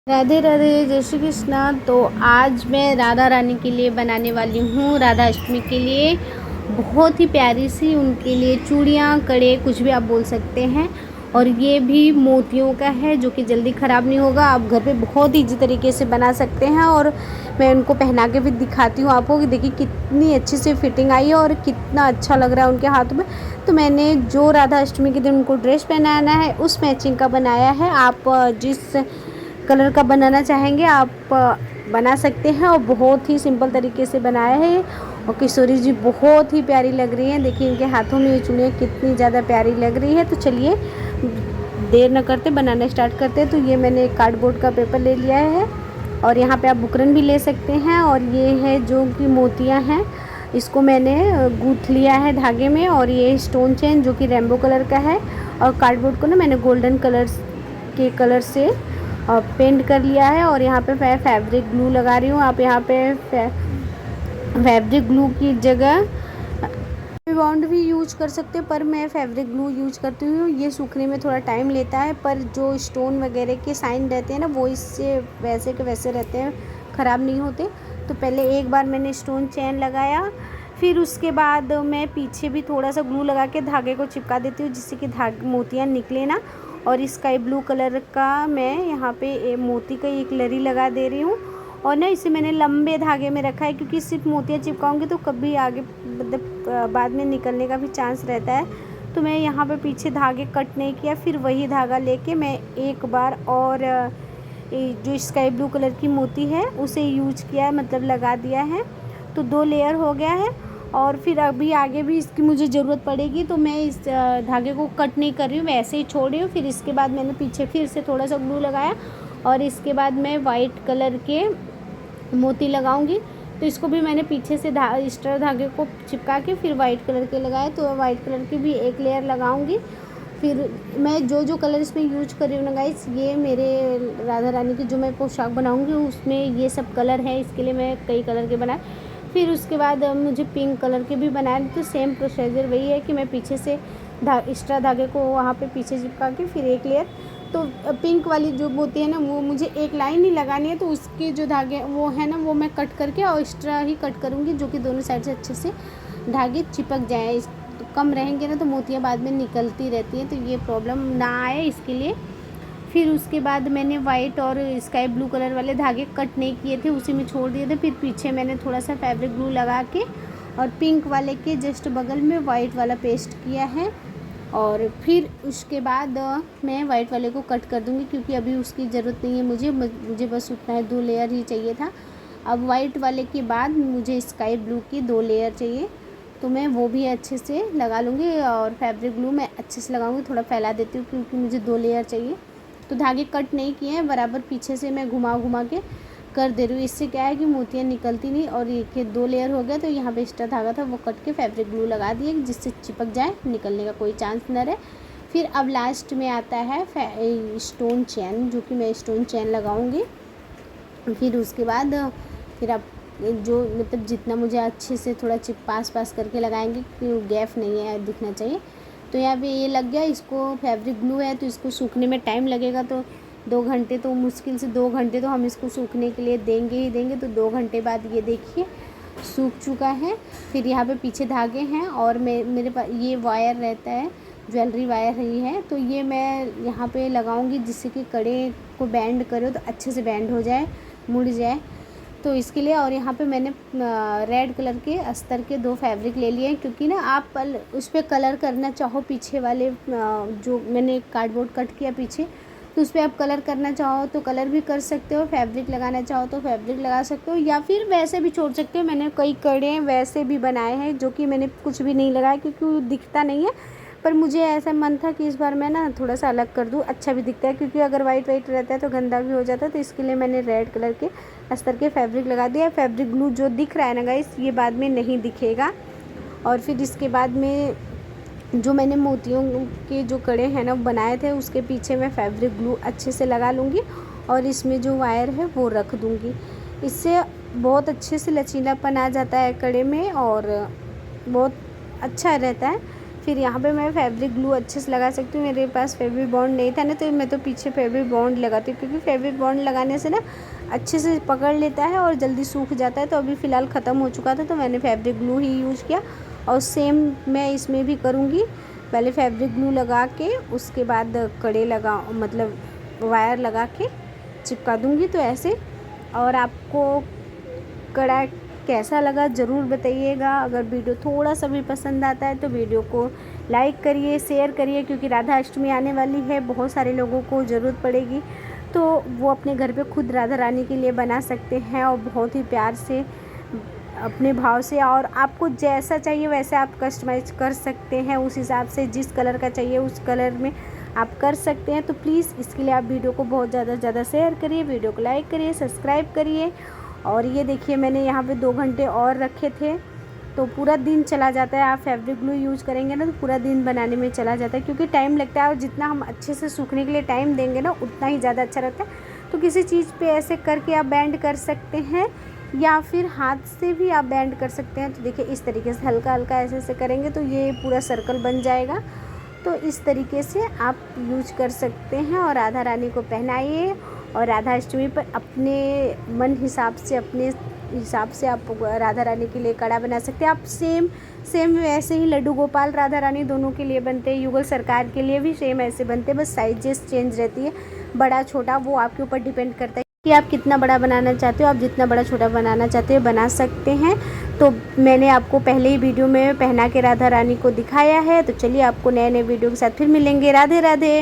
राधे राधे, जय श्री कृष्णा। तो आज मैं राधा रानी के लिए बनाने वाली हूँ, राधा अष्टमी के लिए बहुत ही प्यारी सी उनके लिए चूड़ियाँ, कड़े, कुछ भी आप बोल सकते हैं। और ये भी मोतियों का है जो कि जल्दी ख़राब नहीं होगा। आप घर पे बहुत ईजी तरीके से बना सकते हैं। और मैं उनको पहना के भी दिखाती हूँ आपको कि देखिए कितनी अच्छी से फिटिंग आई है और कितना अच्छा लग रहा है उनके हाथ में। तो मैंने जो राधा अष्टमी के दिन उनको ड्रेस पहनाना है उस मैचिंग का बनाया है। आप जिस कलर का बनाना चाहेंगे आप बना सकते हैं। और बहुत ही सिंपल तरीके से बनाया है। और किशोरी जी बहुत ही प्यारी लग रही हैं। देखिए इनके हाथों में ये चूड़ियाँ कितनी ज़्यादा प्यारी लग रही है। तो चलिए देर न करते बनाना स्टार्ट करते हैं। तो ये मैंने एक कार्डबोर्ड का पेपर ले लिया है और यहाँ पे आप बुकरन भी ले सकते हैं। और ये है जो कि मोतियाँ हैं, इसको मैंने गूँथ लिया है धागे में। और ये स्टोन चेन जो कि रेनबो कलर का है। और कार्डबोर्ड को ना मैंने गोल्डन कलर से पेंट कर लिया है। और यहाँ पे मैं फैब्रिक ग्लू लगा रही हूँ। आप यहाँ पे फैब्रिक ग्लू की जगह बॉन्ड भी यूज कर सकते हैं, पर मैं फैब्रिक ग्लू यूज करती हूँ। ये सूखने में थोड़ा टाइम लेता है, पर जो स्टोन वगैरह के साइन रहते हैं ना वो इससे वैसे के वैसे रहते हैं, ख़राब नहीं होते। तो पहले एक बार मैंने स्टोन चेन लगाया, फिर उसके बाद मैं पीछे भी थोड़ा सा ग्लू लगा के धागे को चिपका देती हूँ जिससे कि मोतियाँ निकले ना। और स्काई ब्लू कलर का मैं यहाँ पे मोती का एक लरी लगा दे रही हूँ। और ना इसे मैंने लंबे धागे में रखा है क्योंकि सिर्फ मोतियाँ चिपकाऊंगी तो कभी आगे मतलब बाद में निकलने का भी चांस रहता है। तो मैं यहाँ पे पीछे धागे कट नहीं किया, फिर वही धागा लेके मैं एक बार और जो स्काई ब्लू कलर की मोती है उसे यूज किया है, मतलब लगा दिया है। तो 2 लेयर हो गया है। और फिर अभी आगे भी इसकी मुझे ज़रूरत पड़ेगी तो मैं इस धागे को कट नहीं कर रही हूँ, वैसे ही छोड़ रही हूँ। फिर इसके बाद मैंने पीछे फिर से थोड़ा सा ग्लू लगाया और इसके बाद मैं वाइट कलर के मोती लगाऊंगी। तो इसको भी मैंने पीछे से एक्स्ट्रा धागे को चिपका के फिर वाइट कलर के लगाए। तो वाइट कलर की भी एक लेयर लगाऊंगी। फिर मैं जो कलर इसमें यूज कर रही हूँ ना गाइस, ये मेरे राधा रानी की जो मैं पोशाक बनाऊंगी उसमें ये सब कलर है, इसके लिए मैं कई कलर के बनाए। फिर उसके बाद मुझे पिंक कलर के भी बनाए। तो सेम प्रोसीजर वही है कि मैं पीछे से एक्स्ट्रा धागे को वहाँ पे पीछे चिपका के फिर एक लेयर। तो पिंक वाली जो मोती है ना वो मुझे एक लाइन ही लगानी है, तो उसके जो धागे वो है ना वो मैं कट करके और एक्स्ट्रा ही कट करूँगी जो कि दोनों साइड से अच्छे से धागे चिपक जाए। तो कम रहेंगे ना तो मोतियाँ बाद में निकलती रहती हैं, तो ये प्रॉब्लम ना आए इसके लिए। फिर उसके बाद मैंने वाइट और स्काई ब्लू कलर वाले धागे कट नहीं किए थे, उसी में छोड़ दिए थे। फिर पीछे मैंने थोड़ा सा फैब्रिक ग्लू लगा के और पिंक वाले के जस्ट बगल में वाइट वाला पेस्ट किया है। और फिर उसके बाद मैं वाइट वाले को कट कर दूँगी क्योंकि अभी उसकी ज़रूरत नहीं है मुझे बस उतना है 2 लेयर ही चाहिए था। अब वाइट वाले के बाद मुझे स्काई ब्लू की 2 लेयर चाहिए, तो मैं वो भी अच्छे से लगा लूँगी। और फैब्रिक ग्लू मैं अच्छे से लगाऊँगी, थोड़ा फैला देती हूँ क्योंकि मुझे 2 लेयर चाहिए। तो धागे कट नहीं किए हैं, बराबर पीछे से मैं घुमा के कर दे रही हूँ। इससे क्या है कि मोतियाँ निकलती नहीं। और ये 2 लेयर हो गया, तो यहाँ पे एक्स्ट्रा धागा था वो कट के फैब्रिक ग्लू लगा दिए जिससे चिपक जाए, निकलने का कोई चांस न रहे। फिर अब लास्ट में आता है स्टोन चैन, जो कि मैं स्टोन चैन लगाऊंगी। फिर उसके बाद फिर आप जो मतलब जितना मुझे अच्छे से थोड़ा पास करके लगाएंगे क्योंकि गैप नहीं है, दिखना चाहिए। तो यहाँ पे ये लग गया। इसको फैब्रिक ग्लू है तो इसको सूखने में टाइम लगेगा, तो 2 घंटे, तो मुश्किल से 2 घंटे तो हम इसको सूखने के लिए देंगे ही देंगे। तो 2 घंटे बाद ये देखिए सूख चुका है। फिर यहाँ पे पीछे धागे हैं और मेरे पास ये वायर रहता है, ज्वेलरी वायर ही है। तो ये मैं यहाँ पे लगाऊंगी जिससे कि कड़े को बैंड करो तो अच्छे से बैंड हो जाए, मुड़ जाए, तो इसके लिए। और यहाँ पे मैंने रेड कलर के अस्तर के 2 फैब्रिक ले लिए हैं क्योंकि ना आप उस पर कलर करना चाहो, पीछे वाले जो मैंने कार्डबोर्ड कट किया पीछे, तो उस पर आप कलर करना चाहो तो कलर भी कर सकते हो, फैब्रिक लगाना चाहो तो फैब्रिक लगा सकते हो, या फिर वैसे भी छोड़ सकते हो। मैंने कई कड़े वैसे भी बनाए हैं जो कि मैंने कुछ भी नहीं लगाया क्योंकि वो दिखता नहीं है। पर मुझे ऐसा मन था कि इस बार मैं ना थोड़ा सा अलग कर दूँ, अच्छा भी दिखता है क्योंकि अगर वाइट रहता है तो गंदा भी हो जाता है। तो इसके लिए मैंने रेड कलर के अस्तर के फैब्रिक लगा दिया। फैब्रिक ग्लू जो दिख रहा है ना गाइस, ये बाद में नहीं दिखेगा। और फिर इसके बाद में जो मैंने मोतियों के जो कड़े हैं ना बनाए थे उसके पीछे मैं फैब्रिक ग्लू अच्छे से लगा लूँगी और इसमें जो वायर है वो रख दूँगी। इससे बहुत अच्छे से लचीलापन आ जाता है कड़े में और बहुत अच्छा रहता है। फिर यहाँ पे मैं फैब्रिक ग्लू अच्छे से लगा सकती हूँ। मेरे पास फैब्रिक बॉन्ड नहीं था ना, तो मैं तो पीछे फैब्रिक बॉन्ड लगाती हूँ, क्योंकि फैब्रिक बॉन्ड लगाने से ना अच्छे से पकड़ लेता है और जल्दी सूख जाता है। तो अभी फ़िलहाल ख़त्म हो चुका था, तो मैंने फैब्रिक ग्लू ही यूज़ किया और सेम मैं इसमें भी करूँगी। पहले फैब्रिक ग्लू लगा के उसके बाद कड़े लगा मतलब वायर लगा के चिपका दूँगी। तो ऐसे, और आपको कड़ा कैसा लगा ज़रूर बताइएगा। अगर वीडियो थोड़ा सा भी पसंद आता है तो वीडियो को लाइक करिए, शेयर करिए, क्योंकि राधा अष्टमी आने वाली है, बहुत सारे लोगों को ज़रूरत पड़ेगी। तो वो अपने घर पे खुद राधा रानी के लिए बना सकते हैं और बहुत ही प्यार से अपने भाव से, और आपको जैसा चाहिए वैसे आप कस्टमाइज़ कर सकते हैं। उस हिसाब से जिस कलर का चाहिए उस कलर में आप कर सकते हैं। तो प्लीज़ इसके लिए आप वीडियो को बहुत ज़्यादा शेयर करिए, वीडियो को लाइक करिए, सब्सक्राइब करिए। और ये देखिए मैंने यहाँ पे 2 घंटे और रखे थे, तो पूरा दिन चला जाता है। आप फैब्रिक ग्लू यूज़ करेंगे ना तो पूरा दिन बनाने में चला जाता है, क्योंकि टाइम लगता है, और जितना हम अच्छे से सूखने के लिए टाइम देंगे ना उतना ही ज़्यादा अच्छा रहता है। तो किसी चीज़ पे ऐसे करके आप बैंड कर सकते हैं, या फिर हाथ से भी आप बैंड कर सकते हैं। तो देखिए इस तरीके से हल्का हल्का ऐसे ऐसे करेंगे तो ये पूरा सर्कल बन जाएगा। तो इस तरीके से आप यूज कर सकते हैं और राधा रानी को पहनाइए। और राधा अष्टमी पर अपने मन हिसाब से, अपने हिसाब से आप राधा रानी के लिए कड़ा बना सकते हैं। आप सेम वैसे ही लड्डू गोपाल राधा रानी दोनों के लिए बनते हैं, युगल सरकार के लिए भी सेम ऐसे बनते हैं, बस साइजेस चेंज रहती है, बड़ा छोटा वो आपके ऊपर डिपेंड करता है कि आप कितना बड़ा बनाना चाहते हो। आप जितना बड़ा छोटा बनाना चाहते हो बना सकते हैं। तो मैंने आपको पहले ही वीडियो में पहना के राधा रानी को दिखाया है। तो चलिए आपको नए वीडियो के साथ फिर मिलेंगे। राधे राधे।